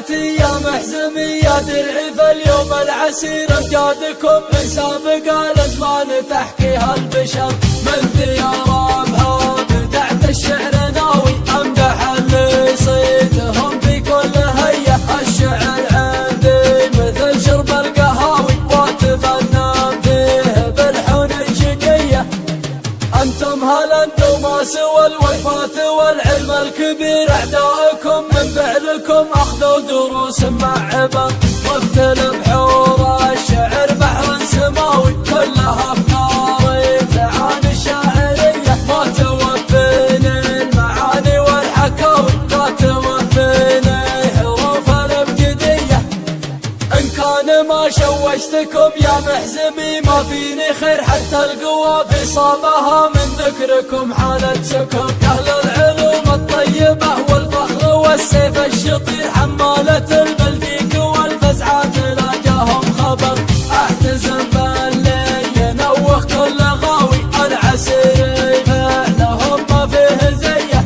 طلعتي يا محزمي يا درعي فاليوم العسير امجادكم من سابق الازمان تحكيها البشر من ثيابها بدعت الشعر ناوي امدح اللي صيدهم في كل هية الشعر عندي مثل شرب القهاوي واتفنن فيه بالحون شقية انتم هالنوماس والوفات والعلم الكبير اعدائكم من فعلكم اخذوا دروس مع عبر وافتل بحور الشعر بحر سماوي كلها افكار تعاني الشاعريه ما توفيني المعاني والحكاوي لا توفيني حروف الابجديه ان كان ما شوشتكم يا محزمي ما فيني خير حتى القوى في صابها من ذكركم حالة سكر اهل العلوم الطيبه والفخر والسيف الشطير حمالة البلديك والفزعات لا جاهم خبر احتزم باللي ينوخ كل غاوي العسيري فعلهم ما فيه زيه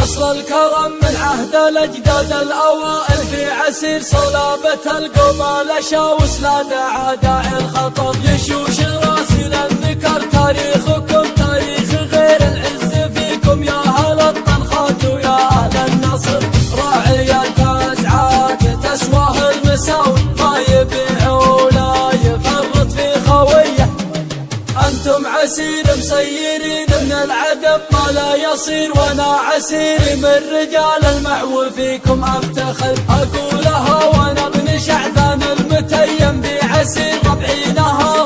اصل الكرم من عهد الاجداد الاوائل في عسير صلابة القبال شاوس لا داعى داعي الخطر يشوش راسي للذكر تاريخكم تاريخ غير العز فيكم يا اهل الطنخات ويا اهل النصر راعي الفزعات تسواه المساوي ما يبيع ولا يفرط في خويه انتم عسير مسيرين من العدم ما لا يصير وانا عسيري من رجال المحو فيكم افتخر اقولها وانا ابن شعثان المتيم بعسير ربعي نهار